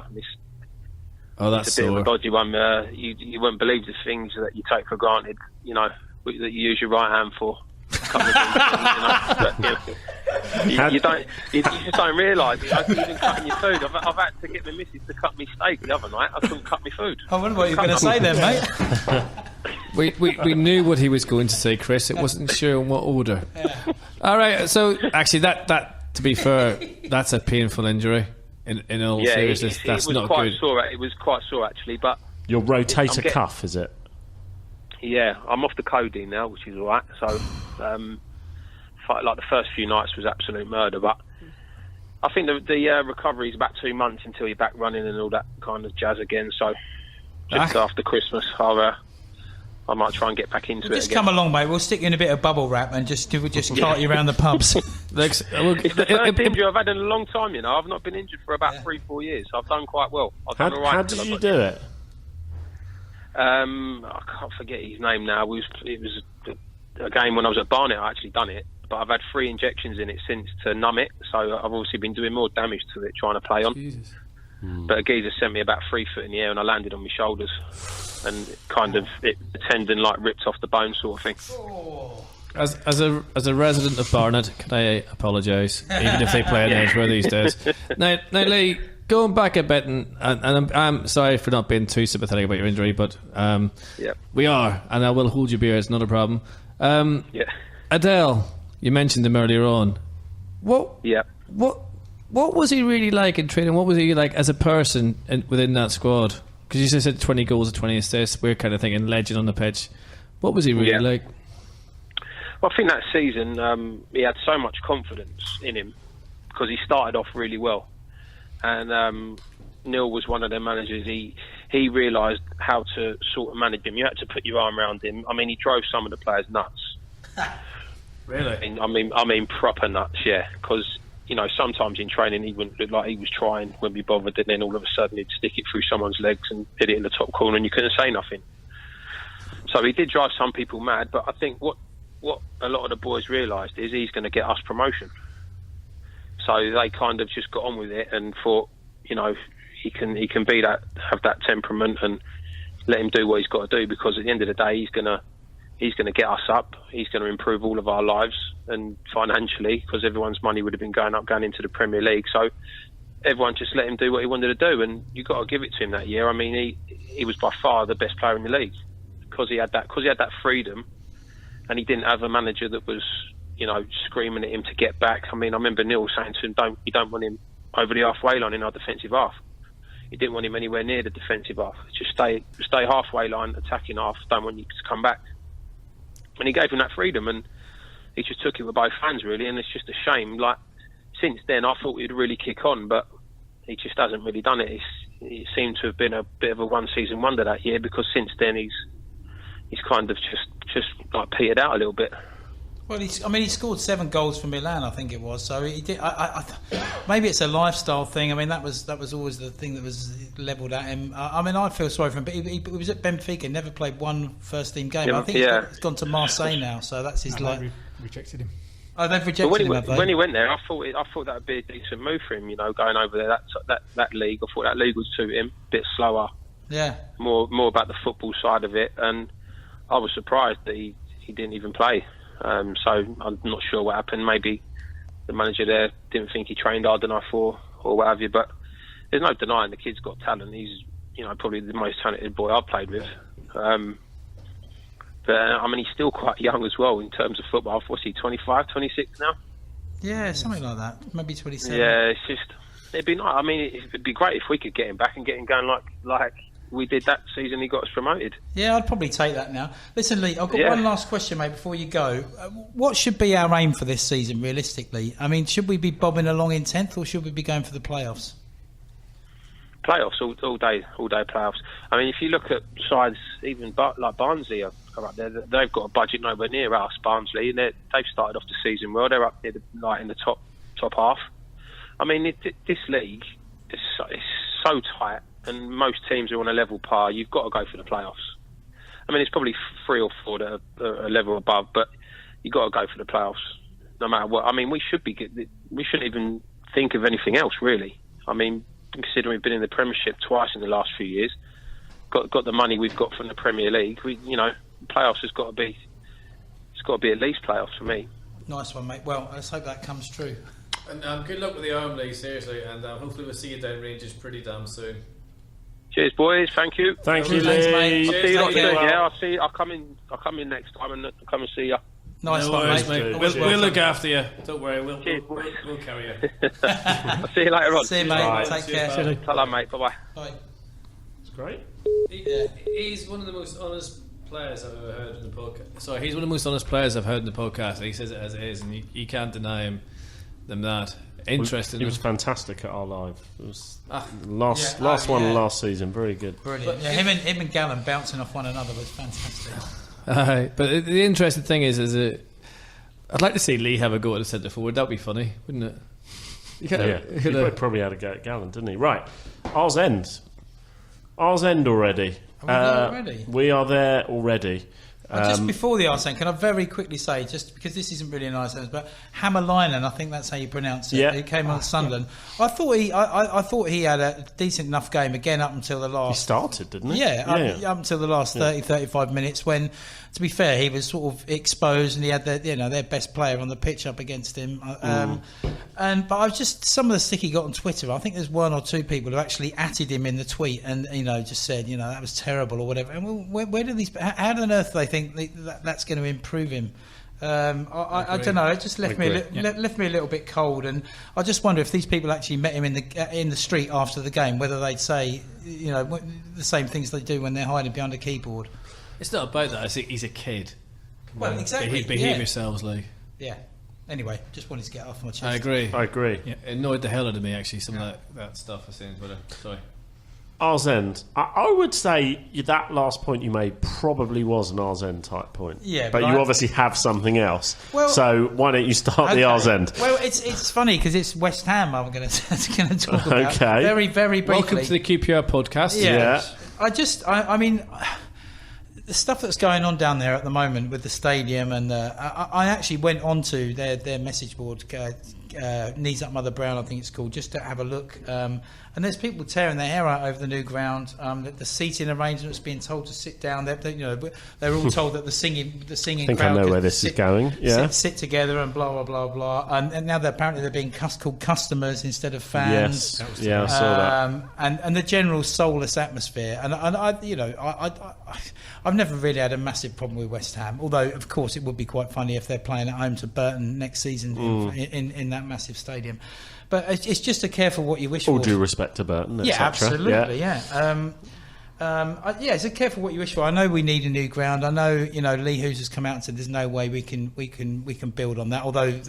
That's it's a bit sore. of a dodgy one. You wouldn't believe the things that you take for granted, that you use your right hand for. You just don't realise it. Even cutting your food. I've had to get my missus to cut me steak the other night. I couldn't cut my food. I wonder what you're going to say then, mate. We knew what he was going to say, Chris. It wasn't sure in what order. All right. So actually, that to be fair, that's a painful injury. In all seriousness, that's not good. It was quite sore actually, but your rotator cuff, is it? Yeah, I'm off the codeine now, which is all right. So, like the first few nights was absolute murder, but I think the recovery is about 2 months until you're back running and all that kind of jazz again. So, just after Christmas, I might try and get back into it just again. Come along, mate. We'll stick you in a bit of bubble wrap and just cart you around the pubs. It's the first injury I've had in a long time. I've not been injured for about 3-4 years. I've done quite well. How did you do it? I can't forget his name now. It was a game when I was at Barnet. I actually done it, but I've had 3 injections in it since to numb it. So I've obviously been doing more damage to it trying to play on. Jesus. But a geezer sent me about 3 foot in the air, and I landed on my shoulders, and the tendon ripped off the bone, sort of thing. As a resident of Barnet, can I apologise, even if they play in Edgeware these days? Now, Lee, going back a bit, and I'm sorry for not being too sympathetic about your injury, but we are, and I will hold your beer. It's not a problem. Adele, you mentioned him earlier on. What was he really like in training? What was he like as a person within that squad? Because you just said 20 goals and 20 assists. We're kind of thinking legend on the pitch. What was he really like? Well, I think that season he had so much confidence in him because he started off really well. And Neil was one of their managers. He realised how to sort of manage him. You had to put your arm around him. I mean, he drove some of the players nuts. Really? I mean, proper nuts, yeah. Because sometimes in training he wouldn't look like he was trying, wouldn't be bothered, and then all of a sudden he'd stick it through someone's legs and hit it in the top corner, and you couldn't say nothing. So he did drive some people mad. But I think what a lot of the boys realised is he's going to get us promotion. So they kind of just got on with it and thought, he can be that, have that temperament, and let him do what he's got to do, because at the end of the day he's going to get us up. He's going to improve all of our lives, and financially, because everyone's money would have been going into the Premier League. So everyone just let him do what he wanted to do, and you got to give it to him that year. I mean, he was by far the best player in the league because he had that freedom, and he didn't have a manager that was screaming at him to get back. I mean, I remember Neil saying to him, you don't want him over the halfway line in our defensive half. He didn't want him anywhere near the defensive half. Just stay halfway line, attacking half. Don't want you to come back. And he gave him that freedom, and he just took it with both hands, really. And it's just a shame. Since then, I thought he'd really kick on, but he just hasn't really done it. It seemed to have been a bit of a one-season wonder that year, because since then he's kind of just petered out a little bit. Well, he scored 7 goals for Milan, I think it was. So he did. Maybe it's a lifestyle thing. I mean, that was always the thing that was levelled at him. I feel sorry for him, but he was at Benfica, never played one first-team game. I think he's gone to Marseille now, so that's his life. Rejected him. Oh, they've rejected him, have they? When he went there, I thought that would be a decent move for him. Going over there, that league. I thought that league would suit him. A bit slower. Yeah. More about the football side of it, and I was surprised that he didn't even play. So I'm not sure what happened. Maybe the manager there didn't think he trained hard enough or what have you. But there's no denying the kid's got talent. He's probably the most talented boy I've played with. But he's still quite young as well in terms of football. What's he, 25, 26 now? Yeah, something like that. Maybe 27. Yeah, it's just, it'd be nice. I mean, it'd be great if we could get him back and get him going like we did that season he got us promoted. Yeah, I'd probably take that now. Listen, Lee, I've got one last question, mate, before you go. What should be our aim for this season, realistically? I mean, should we be bobbing along in 10th, or should we be going for the playoffs? Playoffs, all day playoffs. I mean, if you look at sides, even like Barnsley are are up there. They've got a budget nowhere near us, Barnsley, and they've started off the season well. They're up there, like in the top half. I mean, this league is so tight, and most teams are on a level par. You've got to go for the playoffs. I mean, it's probably 3 or 4 that are a level above, but you've got to go for the playoffs, no matter what. I mean, we shouldn't even think of anything else, really. I mean, considering we've been in the Premiership twice in the last few years, got the money we've got from the Premier League, playoffs has got to be. It's got to be at least playoffs for me. Nice one, mate. Well, let's hope that comes true. And good luck with the Arm League, seriously, and hopefully we'll see you down Rangers pretty damn soon. Cheers, boys. Thank you. Thank you, Thanks, Lee. mate. I'll see you lot Cheers, soon. mate. Yeah, I'll see. I'll come in next time and come and see you. Nice No one, worries, mate. mate. We'll look after you. Don't worry. Cheers, We'll boys. carry you. I'll see you later on. See you, mate. Bye. Take Cheers, care. bye. Hello, mate. Bye-bye. Bye. It's great. He's one of the most honest players I've ever heard in the podcast. Sorry, he's one of the most honest players I've heard in the podcast. He says it as it is, and you can't deny them that. Interesting. He was fantastic at our live. It was last Yeah, one yeah. last season. Very good. Brilliant. Yeah, him and Gallen bouncing off one another was fantastic. But the interesting thing is I'd like to see Lee have a go at the centre forward. That'd be funny, wouldn't it? He probably had a go at Gallen, didn't he? Right. Ours End already. Are we there already? We are there already. Just before the Arsene, can I very quickly say, just because this isn't really an Arsene, but Hammerlinen, I think that's how you pronounce it. Yeah. He came on Sunderland. I thought he had a decent enough game again up until the He last. started, didn't he? Up until the last 35 minutes. When, to be fair, he was sort of exposed and he had their best player on the pitch up against him. But I was just some of the stick he got on Twitter. I think there's 1 or 2 people who actually atted him in the tweet and just said that was terrible or whatever. And where do these? How on earth do they think that's going to improve him? I don't know. It just left me a little bit cold, and I just wonder if these people actually met him in the street after the game, whether they'd say the same things they do when they're hiding behind a keyboard. It's not about that. He's a kid. Well, exactly. Behave yourselves, Lee. Yeah. Anyway, just wanted to get off my chest. I agree. Yeah. It annoyed the hell out of me, actually, some of that stuff I seen on Twitter. Sorry. Ours End. I would say that last point you made probably was an Ours End type point. Yeah, but you obviously have something else. Well, so why don't you start the Ours End? Well, it's funny because it's West Ham I'm going to talk about. Okay. Very, very briefly. Welcome to the QPR podcast. Yeah. I mean, the stuff that's going on down there at the moment with the stadium, and I actually went onto their message board, Knees Up Mother Brown, I think it's called, just to have a look. And there's people tearing their hair out over the new ground. The seating arrangements, being told to sit down. They're all told that the singing I think crowd I know can where this is going. Yeah. sit together and blah blah blah blah. And now they're being called customers instead of fans. Yes. Yeah, I saw that. And the general soulless atmosphere. And I've never really had a massive problem with West Ham. Although, of course, it would be quite funny if they're playing at home to Burton next season in that massive stadium. But it's just a careful what you wish for. All due respect to Burton, etc. Yeah, absolutely. Yeah. It's a careful what you wish for. I know we need a new ground. I know Lee Hoos has come out and said there's no way we can build on that. Although,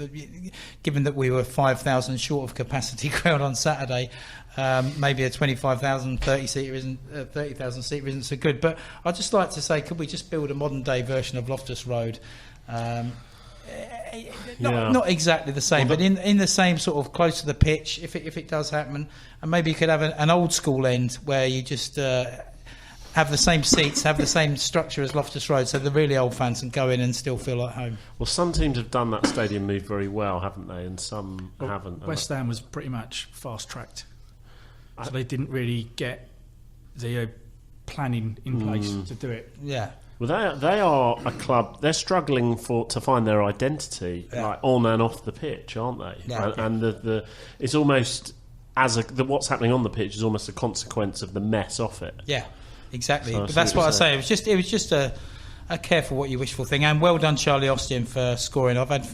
given that we were 5,000 short of capacity ground on Saturday, maybe a 25,000 30,000 seater isn't so good. But I'd just like to say, could we just build a modern day version of Loftus Road? Not exactly the same, but in the same sort of close to the pitch, if it does happen, and maybe you could have an old school end where you just have the same seats, have the same structure as Loftus Road, so the really old fans can go in and still feel at home. Well, some teams have done that stadium move very well, haven't they? And some haven't. West Ham was pretty much fast tracked, so they didn't really get the planning in place to do it. Yeah. Well, they are a club. They're struggling to find their identity, like on and off the pitch, aren't they? Yeah. And it's almost what's happening on the pitch is almost a consequence of the mess off it. Yeah, exactly. So but that's what I say. It was just a careful what you wish for thing. And well done, Charlie Austin, for scoring. I've had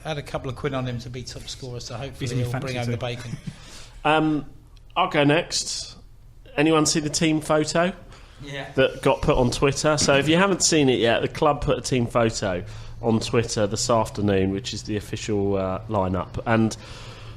a couple of quid on him to be top scorer, so hopefully he'll bring home the bacon. I'll go next. Anyone see the team photo? Yeah. That got put on Twitter. So if you haven't seen it yet, the club put a team photo on Twitter this afternoon, which is the official lineup. And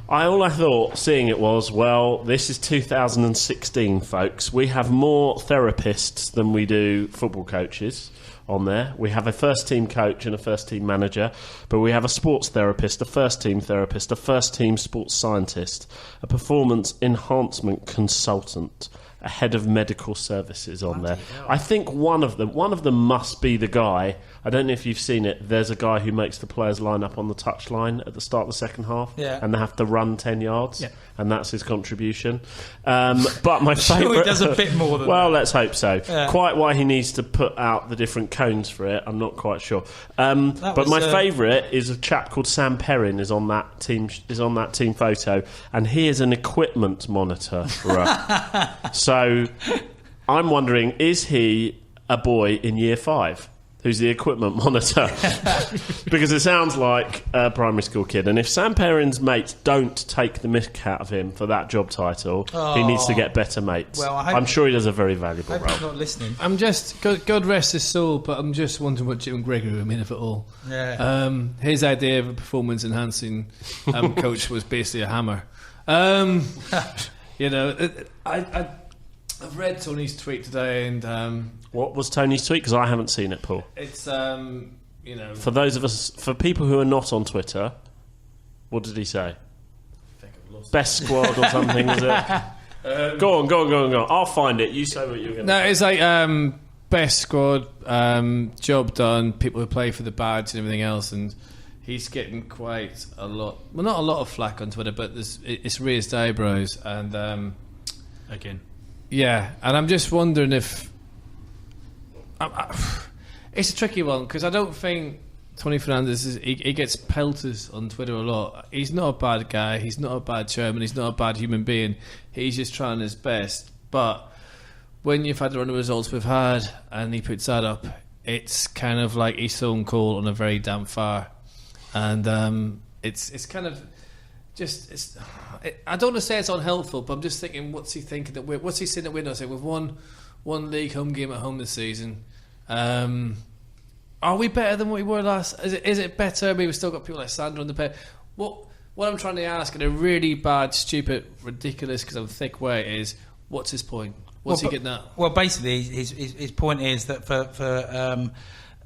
All I thought, seeing it was, well, this is 2016, folks. We have more therapists than we do football coaches on there. We have a first-team coach and a first-team manager, but we have a sports therapist, a first-team therapist, a first-team sports scientist, a performance enhancement consultant, a head of medical services on there. I think one of them must be the guy. I don't know if you've seen it. There's a guy who makes the players line up on the touchline at the start of the second half, and they have to run 10 yards, and that's his contribution. But my favourite... he does a bit more than well, that. let's hope so. Yeah. Quite why he needs to put out the different cones for it, I'm not quite sure. But my favourite is a chap called Sam Perrin is on that team photo, and he is an equipment monitor. So I'm wondering, is he a boy in year 5 who's the equipment monitor? Because it sounds like a primary school kid. And if Sam Perrin's mates don't take the mick out of him for that job title, he needs to get better mates. Well, I'm sure he does a very valuable role. He's not listening. I'm just, God rest his soul, but I'm just wondering what Jim Gregory made of it all. Yeah. His idea of a performance enhancing coach was basically a hammer. I've read Tony's tweet today, and what was Tony's tweet? Because I haven't seen it, Paul. It's for those of us, for people who are not on Twitter, what did he say? Best squad or something, was it? Go on. I'll find it. You say what you're going to say. No, it's like best squad, job done, people who play for the badge and everything else, and he's getting quite a lot. Well, not a lot of flack on Twitter, but it's raised eyebrows, and again. Yeah, and I'm just wondering if... it's a tricky one, because I don't think Tony Fernandes he gets pelters on Twitter a lot. He's not a bad guy, he's not a bad chairman, he's not a bad human being. He's just trying his best. But when you've had the run of results we've had, and he puts that up, it's kind of like he's thrown coal on a very damp fire. And it's kind of... I don't want to say it's unhelpful, but I'm just thinking, what's he thinking that what's he saying that we're not saying? We've won one league home game at home this season. Are we better than what we were last? Is it better? I mean, we've still got people like Sandra on the pitch. What I'm trying to ask in a really bad, stupid, ridiculous, because I'm thick way is, what's his point? What's he getting at? Well, basically, his point is that for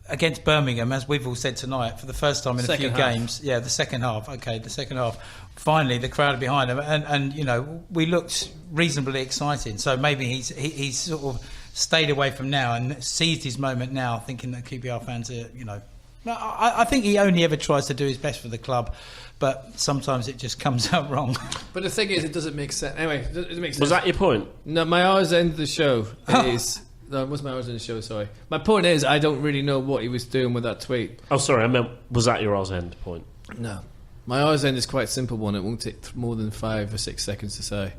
against Birmingham, as we've all said tonight, for the first time in a few games, the second half. Okay, the second half. Finally, the crowd behind him, and we looked reasonably exciting. So maybe he's sort of stayed away from now and seized his moment now, thinking that QPR fans are, No, I think he only ever tries to do his best for the club, but sometimes it just comes out wrong. But the thing is, it doesn't make sense. Anyway, it doesn't make sense. Was that your point? No, my hours end of the show is. No, it was my hours in the show, sorry. My point is, I don't really know what he was doing with that tweet. Oh, sorry, I meant, was that your Oz end point? No. My hours end is quite a simple one. It won't take more than 5 or 6 seconds to say.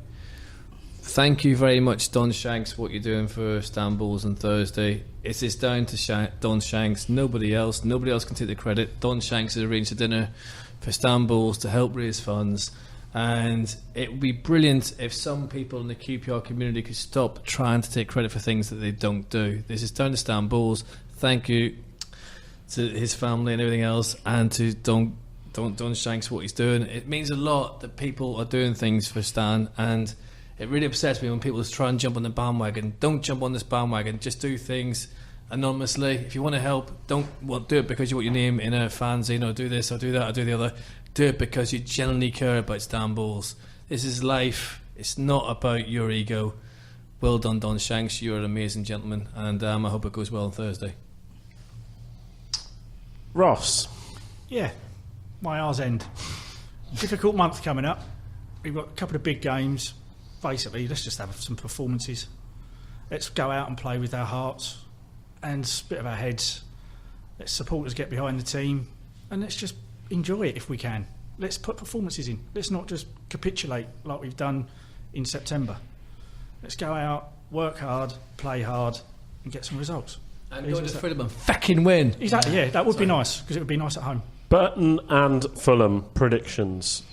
Thank you very much, Don Shanks, for what you're doing for Stan Bulls on Thursday. It's down to Don Shanks, nobody else. Nobody else can take the credit. Don Shanks has arranged a dinner for Stan Bulls to help raise funds. And it would be brilliant if some people in the QPR community could stop trying to take credit for things that they don't do. This is down to Stan Bulls. Thank you to his family and everything else, and to Don Shanks for what he's doing. It means a lot that people are doing things for Stan, and it really upsets me when people just try and jump on the bandwagon. Don't jump on this bandwagon. Just do things anonymously. If you want to help, do it because you want your name in a fanzine, or do this or do that or do the other. Do it because you genuinely care about Stan Bulls. This is life. It's not about your ego. Well done, Don Shanks. You're an amazing gentleman, and I hope it goes well on Thursday. Ross. Yeah, my R's end. Difficult month coming up. We've got a couple of big games. Basically, let's just have some performances. Let's go out and play with our hearts and spit of our heads. Let supporters get behind the team, and let's just enjoy it if we can. Let's put performances in. Let's not just capitulate like we've done in September. Let's go out, work hard, play hard, and get some results. And go to Fulham and fucking win. Exactly, yeah, that would be nice, because it would be nice at home. Burton and Fulham predictions.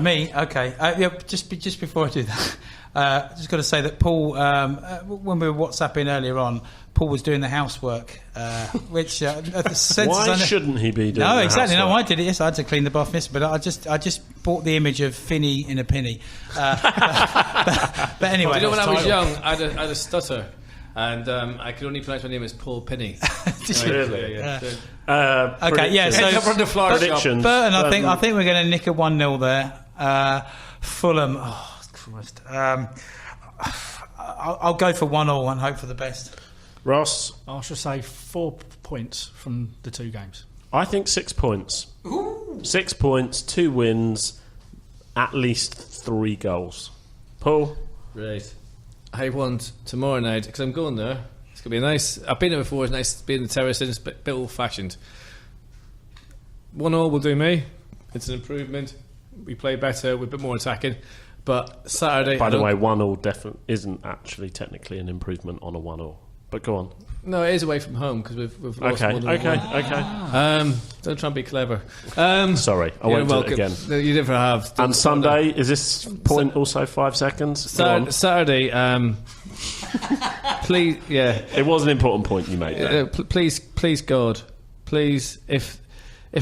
Me? Okay. Just before I do that, just got to say that Paul, when we were WhatsApping earlier on, Paul was doing the housework, which why shouldn't he be doing? No, the exactly. housework? No, I did it. Yes, I had to clean the bath, miss. But I just bought the image of Finney in a penny. But anyway, Do you know when I was young, I had a stutter, and I could only pronounce my name as Paul Penny. Really? Yeah. Okay, yeah. So End up on the floor predictions. Burton, I think we're going to nick a 1-0 there. Fulham. Oh Christ. I'll go for 1-1 and hope for the best. Ross, I should say 4 points from the 2 games. I think 6 points. 6 points, 2 wins, at least 3 goals. Paul? Right. I want tomorrow night, because I'm going there. It's going to be nice. I've been there before. It's nice to be in the terrace, and it's a bit old-fashioned. 1-1 will do me. It's an improvement. We play better. We're a bit more attacking. But Saturday... By the way, 1-1 definitely isn't actually technically an improvement on a 1-1. But go on. No, it is away from home, because we've lost more than one. Okay. Don't try and be clever. Sorry, I won't do it again. No, you never have. And Sunday, is this point also 5 seconds? Saturday, please, yeah. It was an important point you made there. Please, God, please, if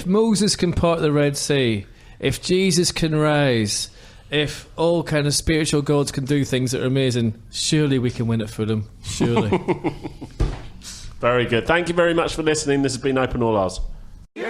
Moses can part the Red Sea, if Jesus can rise, if all kind of spiritual gods can do things that are amazing, surely we can win at Fulham. Surely. Very good. Thank you very much for listening. This has been Open All Ours. You